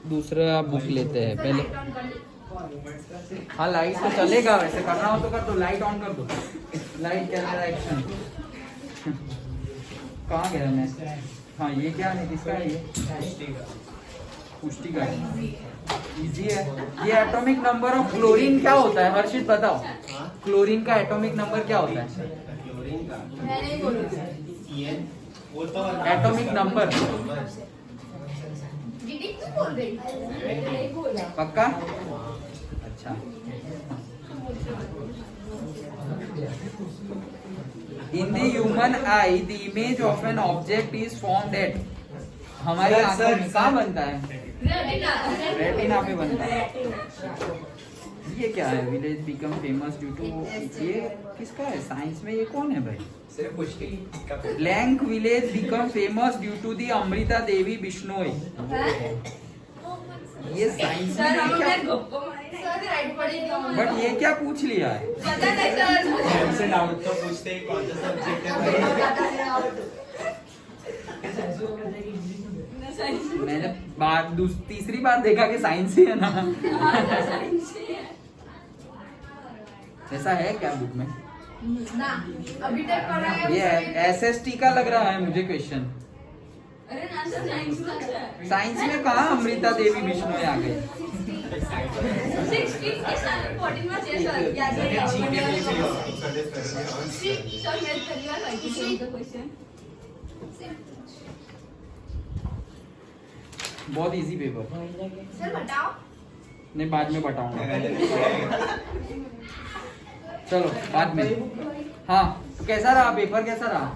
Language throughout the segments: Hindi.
दूसरा बुक लेते हैं पहले। हाँ लाइट तो चलेगा, वैसे करना हो तो कर दो, लाइट ऑन कर दो। Light camera action. कहाँ गया मैं? हाँ ये क्या है, किसका है ये? पुष्टि का है। इजी है। ये एटॉमिक नंबर ऑफ क्लोरीन क्या होता है हर्षित बताओ? क्लोरीन का एटॉमिक नंबर क्या होता है? एटॉमिक नंबर पक्का? अच्छा। In the human eye, the image of an object is formed at, हमारी आंखों में कहाँ बनता है? रेटिना पे बनता है। ये क्या है? Village become famous due to, ये किसका है? साइंस में ये कौन है भाई? सिर्फ पुष्टि का। Blank village become famous due to the Amrita Devi Bishnoi. ये साइंस में क्या? बट ये क्या पूछ लिया है? हमसे डाउट तो पूछते ही कौन सा सब्जेक्ट है। मैंने तीसरी बार देखा कि साइंस ही है ना। ऐसा है क्या बुक में? ना अभी तक पढ़ा है। ये एसएसटी का लग रहा है मुझे क्वेश्चन। अरे ना सर साइंस में है। साइंस में कहाँ अमृता देवी बिश्नोई आ गई? 16 के साथ 14 में चाहिए सर याद है। सर हेल्प करिएगा लड़की का क्वेश्चन। बहुत इजी पेपर। सर बताओ। नहीं बाद में बताऊंगा। चलो बाद में। हाँ तो कैसा रहा पेपर? कैसा रहा?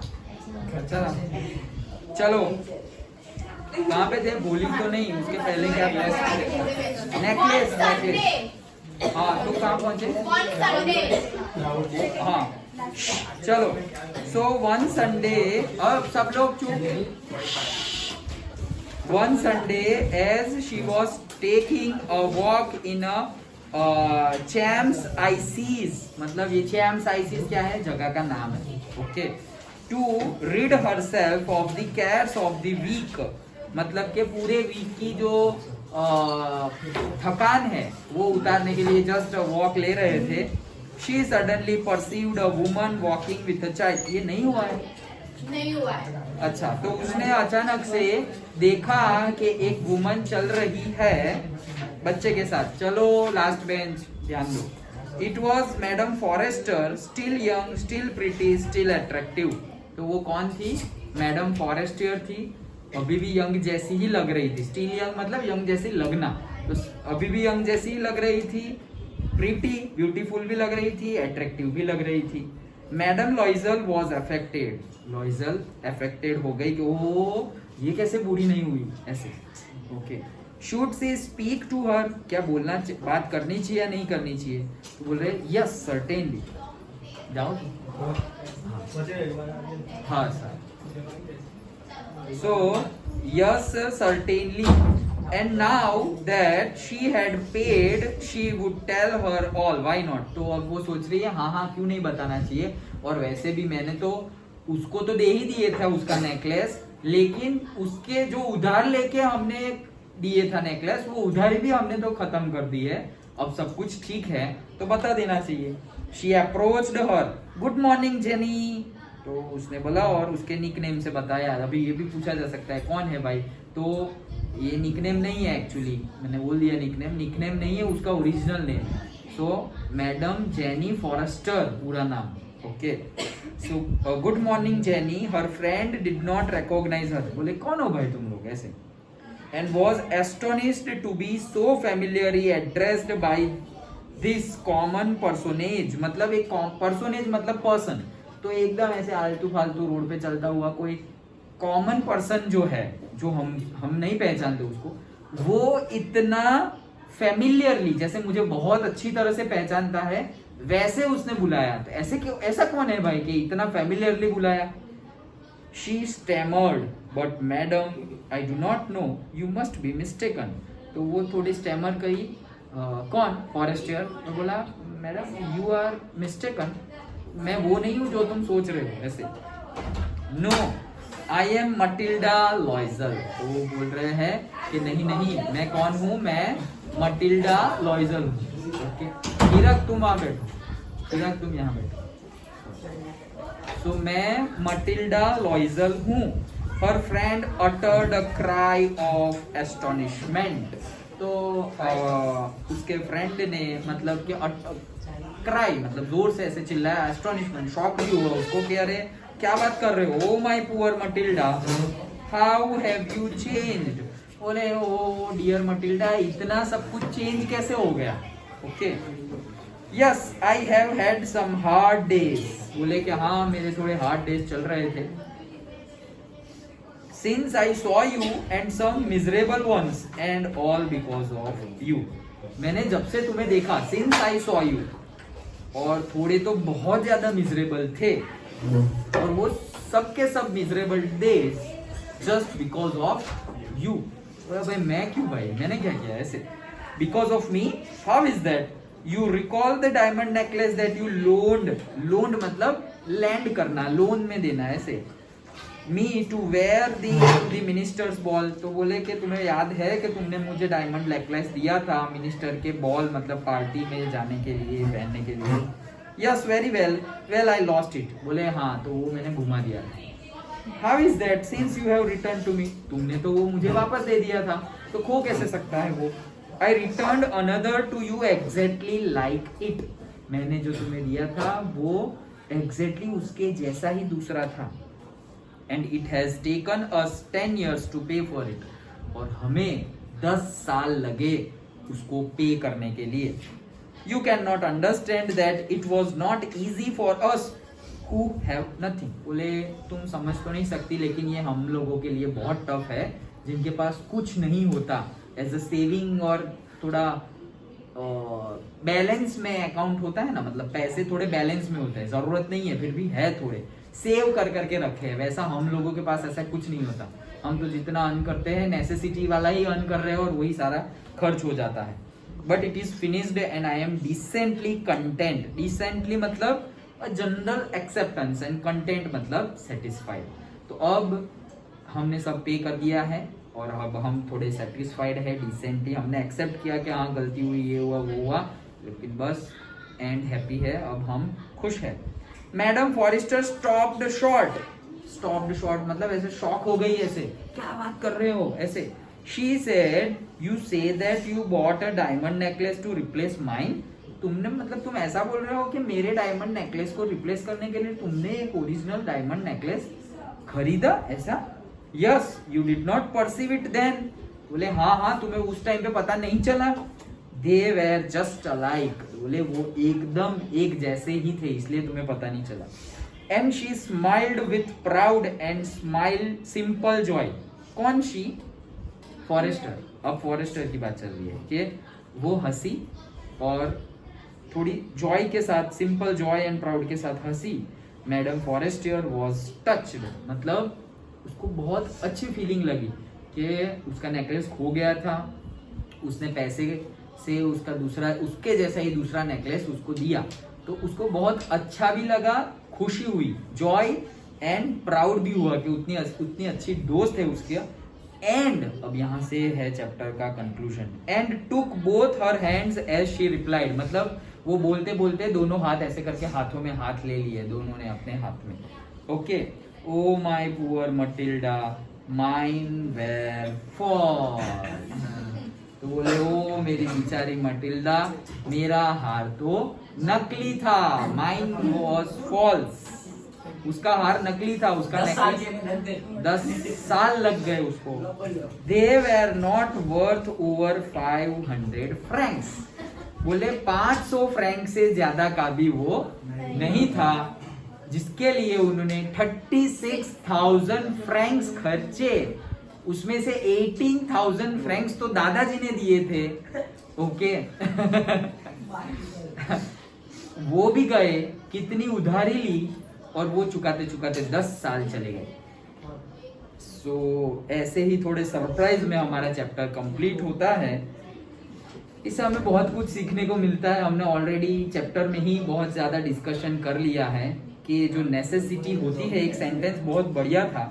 अच्छा रहा। चलो कहाँ पे थे? बोलिंग तो नहीं, उसके पहले क्या? नेकलेस। नेकलेस। हाँ तो कहाँ पहुंचे? हाँ चलो। सो वन संडे, अब सब लोग चुप। One Sunday, as she was taking a walk in a Champs Ices, मतलब ये Champs Ices क्या है? जगह का नाम है। Okay. To rid herself of the cares of the week, मतलब के पूरे वीक की जो थकान है वो उतारने के लिए जस्ट वॉक ले रहे थे। She suddenly perceived a woman walking with a child. ये नहीं हुआ है? नहीं हुआ है। अच्छा तो उसने अचानक से देखा कि एक वुमन चल रही है बच्चे के साथ। चलो लास्ट बेंच ध्यान दो। It was madam Forrester, still young, still pretty, still attractive. तो वो कौन थी? मैडम फॉरेस्टर थी, अभी भी यंग जैसी ही लग रही थी। स्टिल यंग मतलब यंग जैसी लगना, तो अभी भी यंग जैसी ही लग रही थी। प्रिटी ब्यूटीफुल भी लग रही थी, अट्रैक्टिव भी लग रही थी। मैडम लॉइजल वॉज अफेक्टेड, लॉइजल अफेक्टेड हो गई कि ओ ये कैसे बूढ़ी नहीं हुई ऐसे। Okay. Should she speak to her, क्या बोलना बात करनी चाहिए या नहीं करनी चाहिए? तो बोल रहे यस सर्टेनली। जाओ। हाँ sir. So yes certainly, and now that she had paid she would tell her all, why not. तो अब वो सोच रही है हाँ हाँ क्यों नहीं बताना चाहिए, और वैसे भी मैंने तो उसको तो दे ही दिए था उसका नेकलेस, लेकिन उसके जो उधार लेके हमने दिए था नेकलेस, वो उधार भी हमने तो खत्म कर दी है। अब सब कुछ ठीक है तो बता देना चाहिए। She approached her, good morning jenny. तो उसने बोला और उसके निकनेम से बताया। अभी ये भी पूछा जा सकता है कौन है भाई, तो ये निकनेम नहीं है एक्चुअली, मैंने बोल दिया निकनेम। निकनेम नहीं है, उसका original name. So madam Jenny Forrester पूरा नाम। Okay. So good morning Jenny, her friend did not recognise her. बोले कौन हो भाई तुम लोग ऐसे। And was astonished to be so familiarly addressed by this common personage, मतलब एक पर्सोनेज मतलब पर्सन, तो एकदम ऐसे आलतू फालतू रोड पे चलता हुआ कोई कॉमन पर्सन जो है, जो हम नहीं पहचानते उसको, वो इतना फैमिलियरली, जैसे मुझे बहुत अच्छी तरह से पहचानता है वैसे उसने बुलाया। तो ऐसे क्यों, ऐसा कौन है भाई कि इतना फैमिलियरली बुलाया। She stammered, but madam I do not know, you must be mistaken. तो वो थोड़ी स्टैमर कही। कौन? फॉरेस्टर। तो बोला मैडम यू आर मिस्टेकन, मैं वो नहीं हूँ जो तुम सोच रहे हो ऐसे। No I am Mathilda Loisel. तो वो बोल रहे हैं कि नहीं नहीं, मैं कौन हूँ, मैं मटिल्डा लॉइजल हूँ। ओके, हिरक तुम वहां बैठो, हिरक तुम यहाँ बैठो। तो मैं मटिल्डा लॉइजल हूँ। हर friend uttered a cry of astonishment. तो उसके फ्रेंड ने मतलब कि क्राई मतलब जोर से ऐसे चिल्लाया, एस्टोनिशमेंट शॉक भी हुआ उसको कि अरे क्या बात कर रहे हो, ओ my poor Matilda, how have you changed. बोले ओ डियर मटिल्डा, इतना सब कुछ चेंज कैसे हो गया। Okay, yes I have had some hard days. बोले कि हाँ मेरे थोड़े हार्ड डेज चल रहे थे। Since I saw you and some miserable ones and all because of you। मैंने जब से तुम्हें देखा, since I saw you, और थोड़े तो बहुत ज्यादा मिजरेबल थे, और वो सब के सब miserable days just because of you. भाई मैं क्यों, भाई मैंने क्या किया ऐसे। Because of me, how is that. You recall the diamond necklace that you loaned. Loaned मतलब लैंड करना, लोन में देना ऐसे। Me to wear the minister's ball. तो बोले कि तुम्हें याद है कि तुमने मुझे डायमंड नेकलेस दिया था मिनिस्टर के बॉल मतलब पार्टी में जाने के लिए, पहनने के लिए। Yes very well, well I lost it. बोले हाँ तो वो मैंने घुमा दिया। How is that since you have return to me. तुमने तो वो मुझे वापस दे दिया था, तो खो कैसे सकता है वो। I return another to you exactly like it. मैंने जो तुम्हें दिया था वो एग्जैक्टली उसके जैसा ही दूसरा था। And it has taken us 10 years to pay for it। और हमें 10 साल लगे उसको पे करने के लिए। You cannot understand that it was not easy for us who have nothing। बोले तुम समझ तो नहीं सकती, लेकिन ये हम लोगों के लिए बहुत टफ है जिनके पास कुछ नहीं होता। एज अ सेविंग और थोड़ा बैलेंस में अकाउंट होता है ना, मतलब पैसे थोड़े बैलेंस में होते हैं, जरूरत नहीं है फिर भी है थोड़े सेव कर करके रखे हैं, वैसा हम लोगों के पास ऐसा कुछ नहीं होता। हम तो जितना अर्न करते हैं नेसेसिटी वाला ही अर्न कर रहे हैं और वही सारा खर्च हो जाता है। But it is finished and I am decently content. Decently मतलब जनरल एक्सेप्टेंस एंड कंटेंट मतलब सेटिस्फाइड। तो अब हमने सब पे कर दिया है और अब हम थोड़े सेटिस्फाइड है। डिसेंटली हमने एक्सेप्ट किया कि हाँ गलती हुई, ये हुआ वो हुआ, लेकिन बस एंड हैप्पी है, अब हम खुश है। Madam Forrester stopped short. Stopped short मतलब ऐसे शॉक हो गई, ऐसे क्या बात कर रहे हो ऐसे। She said you say that you bought a diamond necklace to replace mine. तुमने मतलब तुम ऐसा बोल रहे हो कि मेरे डायमंड नेकलेस को रिप्लेस करने के लिए तुमने एक ओरिजिनल डायमंड नेकलेस खरीदा ऐसा। Yes you did not perceive it then. बोले हाँ हाँ तुम्हें उस टाइम पे पता नहीं चला। They were just alike. बोले वो एकदम एक जैसे ही थे इसलिए तुम्हें पता नहीं चला। And she smiled with proud and smile simple Joy. कौन शी? फॉरेस्टर। अब फॉरेस्टर की बात चल रही है कि वो हंसी और थोड़ी जॉय के साथ, सिंपल जॉय एंड प्राउड के साथ हंसी। मैडम फॉरेस्टर वॉज टच्ड मतलब उसको बहुत अच्छी फीलिंग लगी कि उसका नेकलेस खो गया था, उसने पैसे से उसका दूसरा उसके जैसा ही दूसरा नेकलेस उसको दिया, तो उसको बहुत अच्छा भी लगा, खुशी हुई, जॉय एंड प्राउड भी हुआ कि उतनी अच्छी दोस्त है उसके। एंड अब यहाँ से है चैप्टर का conclusion. And took both her hands as she replied मतलब वो बोलते बोलते दोनों हाथ ऐसे करके हाथों में हाथ ले लिए दोनों ने अपने हाथ में। Okay, oh my poor Mathilda mine were false. तो बोले ओ मेरी बेचारी मटिल्डा मेरा हार तो नकली था। Mine was false. उसका हार नकली था, उसका नेकलेस 10 साल लग गए उसको। They were not worth over 500 Franks. बोले 500 फ्रैंक से ज्यादा का भी वो नहीं था, जिसके लिए उन्होंने 36,000 फ्रैंक्स खर्चे। उसमें से 18,000 फ्रैंक्स तो दादाजी ने दिए थे। ओके वो भी गए, कितनी उधारी ली और वो चुकाते चुकाते 10 साल चले गए। सो ऐसे ही थोड़े सरप्राइज में हमारा चैप्टर कंप्लीट होता है। इससे हमें बहुत कुछ सीखने को मिलता है। हमने ऑलरेडी चैप्टर में ही बहुत ज्यादा डिस्कशन कर लिया है कि जो नेसेसिटी होती है, एक सेंटेंस बहुत बढ़िया था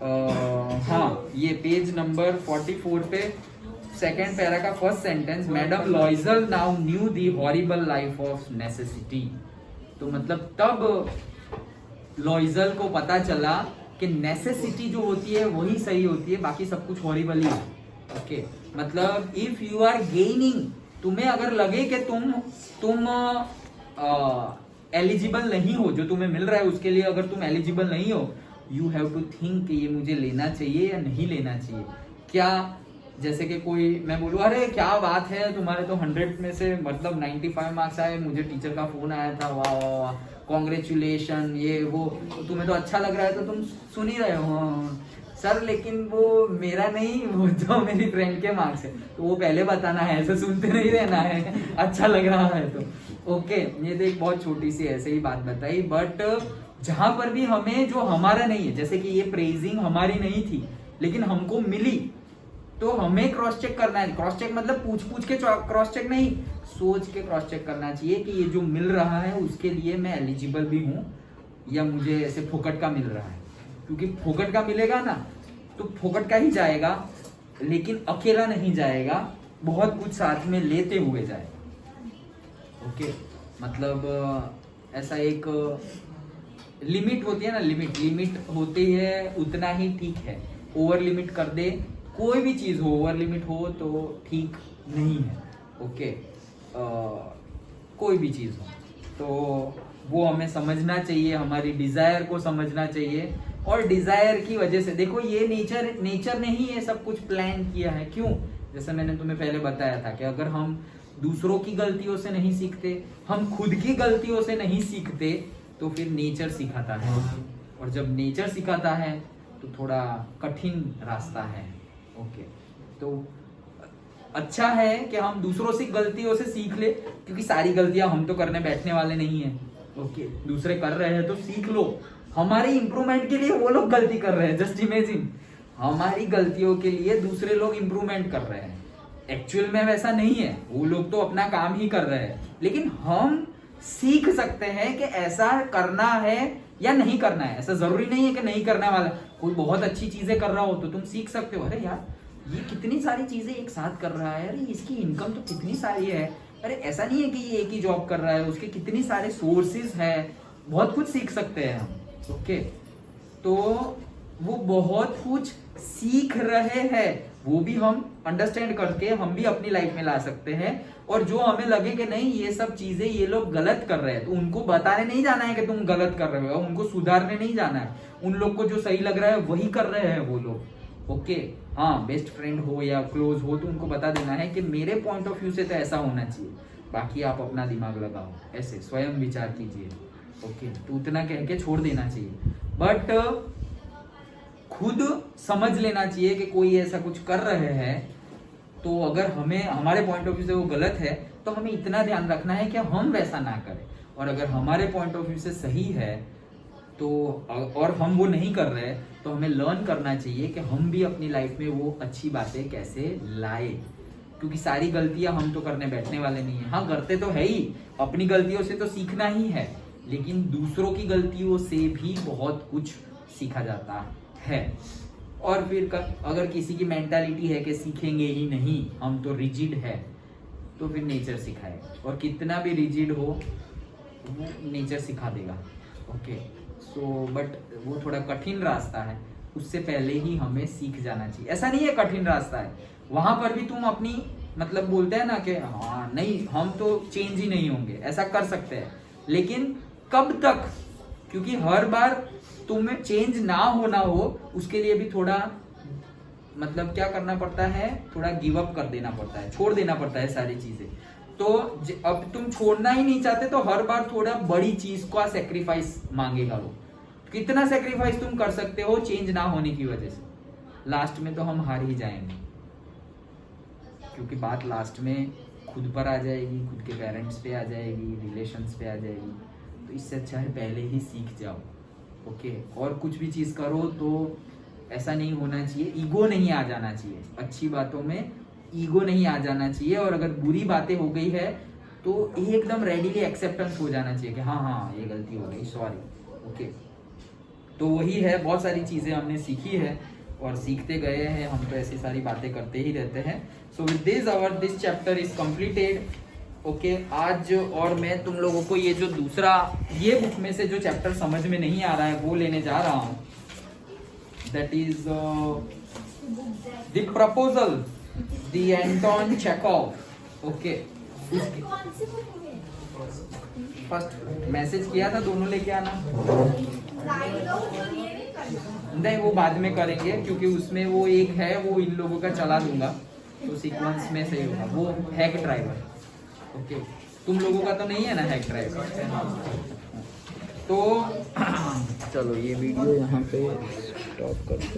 हाँ, ये पेज नंबर 44 पे सेकेंड पैरा का first sentence, madam लॉइजल now new the horrible life of necessity. तो मतलब तब लॉइजल को पता चला कि नेसेसिटी जो होती है वही सही होती है, बाकी सब कुछ हॉरिबल ही है। ओके, मतलब इफ यू आर गेनिंग, तुम्हें अगर लगे कि तुम एलिजिबल नहीं हो, जो तुम्हें मिल रहा है उसके लिए अगर तुम एलिजिबल नहीं हो, यू हैव टू थिंक कि ये मुझे लेना चाहिए या नहीं लेना चाहिए। क्या जैसे कि कोई मैं बोलूँ अरे क्या बात है तुम्हारे तो 100 में से मतलब 95 मार्क्स आए, मुझे टीचर का फोन आया था, वाह वाह वाह कॉन्ग्रेचुलेशन, ये वो, तो तुम्हें तो अच्छा लग रहा है तो तुम सुन ही रहे हो सर, लेकिन वो मेरा नहीं, वो जो मेरी फ्रेंड के मार्क्स है, तो वो पहले बताना है, ऐसे सुनते नहीं रहना है अच्छा लग रहा है तो। ओके, ये तो एक बहुत छोटी सी ऐसे ही बात बताई, बट जहां पर भी हमें जो हमारा नहीं है, जैसे कि ये प्रेजिंग हमारी नहीं थी लेकिन हमको मिली, तो हमें क्रॉस चेक करना है। क्रॉस चेक मतलब पूछ के क्रॉस चेक नहीं, सोच के क्रॉस चेक करना चाहिए कि ये जो मिल रहा है उसके लिए मैं एलिजिबल भी हूँ या मुझे ऐसे फोकट का मिल रहा है। क्योंकि फोकट का मिलेगा ना तो फोकट का ही जाएगा, लेकिन अकेला नहीं जाएगा, बहुत कुछ साथ में लेते हुए जाएगा। ओके, मतलब ऐसा एक लिमिट होती है ना, लिमिट होती है, उतना ही ठीक है। ओवर लिमिट कर दे, कोई भी चीज हो ओवर लिमिट हो तो ठीक नहीं है। ओके, कोई भी चीज हो तो वो हमें समझना चाहिए, हमारी डिजायर को समझना चाहिए, और डिजायर की वजह से देखो ये नेचर ने ही ये सब कुछ प्लान किया है। क्यों? जैसे मैंने तुम्हें पहले बताया था कि अगर हम दूसरों की गलतियों से नहीं सीखते, हम खुद की गलतियों से नहीं सीखते, तो फिर नेचर सिखाता है, और जब नेचर सिखाता है तो थोड़ा कठिन रास्ता है। ओके, तो अच्छा है कि हम दूसरों से गलतियों से सीख ले, क्योंकि सारी गलतियां हम तो करने बैठने वाले नहीं है। ओके, दूसरे कर रहे हैं तो सीख लो, हमारी इंप्रूवमेंट के लिए वो लोग गलती कर रहे हैं। जस्ट इमेजिन, हमारी गलतियों के लिए दूसरे लोग इंप्रूवमेंट कर रहे हैं, एक्चुअल में वैसा नहीं है, वो लोग तो अपना काम ही कर रहे हैं, लेकिन हम सीख सकते हैं कि ऐसा करना है या नहीं करना है। ऐसा जरूरी नहीं है कि नहीं करने वाला, कोई बहुत अच्छी चीजें कर रहा हो तो तुम सीख सकते हो, अरे यार ये कितनी सारी चीजें एक साथ कर रहा है, अरे इसकी इनकम तो कितनी सारी है, अरे ऐसा नहीं है कि ये एक ही जॉब कर रहा है, उसके कितनी सारे सोर्सेज है, बहुत कुछ सीख सकते हैं हम। ओके, तो वो बहुत कुछ सीख रहे हैं, वो भी हम अंडरस्टैंड करके हम भी अपनी लाइफ में ला सकते हैं। और जो हमें लगे कि नहीं ये सब चीजें ये लोग गलत कर रहे हैं, तो उनको बताने नहीं जाना है कि तुम गलत कर रहे हो, उनको सुधारने नहीं जाना है, उन लोग को जो सही लग रहा है वही कर रहे हैं वो लोग। ओके, हाँ, बेस्ट फ्रेंड हो या क्लोज हो तो उनको बता देना है कि मेरे पॉइंट ऑफ व्यू से तो ऐसा होना चाहिए, बाकी आप अपना दिमाग लगाओ, ऐसे स्वयं विचार कीजिए। ओके, तो उतना कह के छोड़ देना चाहिए, बट खुद समझ लेना चाहिए कि कोई ऐसा कुछ कर रहे हैं तो अगर हमें हमारे पॉइंट ऑफ व्यू से वो गलत है तो हमें इतना ध्यान रखना है कि हम वैसा ना करें, और अगर हमारे पॉइंट ऑफ व्यू से सही है तो और हम वो नहीं कर रहे तो हमें लर्न करना चाहिए कि हम भी अपनी लाइफ में वो अच्छी बातें कैसे लाए, क्योंकि सारी गलतियां हम तो करने बैठने वाले नहीं है। हाँ, करते तो है ही, अपनी गलतियों से तो सीखना ही है, लेकिन दूसरों की गलतियों से भी बहुत कुछ सीखा जाता है। और फिर अगर किसी की मेंटालिटी है कि सीखेंगे ही नहीं, हम तो रिजिड है, तो फिर नेचर सिखाए, और कितना भी रिजिड हो वो नेचर सिखा देगा। ओके, सो बट वो थोड़ा कठिन रास्ता है, उससे पहले ही हमें सीख जाना चाहिए। ऐसा नहीं है कठिन रास्ता है, वहां पर भी तुम अपनी मतलब बोलते हैं ना कि हाँ नहीं हम तो चेंज ही नहीं होंगे, ऐसा कर सकते हैं, लेकिन कब तक? क्योंकि हर बार तुम्हें चेंज ना हो उसके लिए भी थोड़ा मतलब क्या करना पड़ता है, थोड़ा गिव अप कर देना पड़ता है, छोड़ देना पड़ता है सारी चीजें। तो अब तुम छोड़ना ही नहीं चाहते तो हर बार थोड़ा बड़ी चीज का सेक्रीफाइस मांगेगा वो। कितना सेक्रीफाइस तुम कर सकते हो चेंज ना होने की वजह से? लास्ट में तो हम हार ही जाएंगे, क्योंकि बात लास्ट में खुद पर आ जाएगी, खुद के पेरेंट्स पे आ जाएगी, रिलेशंस पे आ जाएगी। तो इससे अच्छा है पहले ही सीख जाओ। ओके, और कुछ भी चीज करो तो ऐसा नहीं होना चाहिए, ईगो नहीं आ जाना चाहिए, अच्छी बातों में ईगो नहीं आ जाना चाहिए, और अगर बुरी बातें हो गई है तो एकदम रेडीली एक्सेप्टेंस हो जाना चाहिए कि हाँ हाँ ये गलती हो गई, सॉरी। ओके, तो वही है, बहुत सारी चीज़ें हमने सीखी है और सीखते गए हैं, हम तो ऐसी सारी बातें करते ही रहते हैं। So with this chapter is completed. Okay, आज और मैं तुम लोगों को ये जो दूसरा, ये बुक में से जो चैप्टर समझ में नहीं आ रहा है वो लेने जा रहा हूँ। That is the proposal, the Anton Chekhov. Okay, कौन सी बुक है? फर्स्ट मैसेज किया था दोनों लेके आना। लाइन लो, तो ये नहीं करना। नहीं, वो बाद में करेंगे क्योंकि उसमें वो एक है, वो इन लोगों का चला दूंगा तो सीक्वेंस में सही होगा। वो हैक ड्राइवर। ओके, तुम लोगों का तो नहीं है ना हैक ड्राइवर? तो चलो ये वीडियो यहाँ पे स्टॉप करते हैं।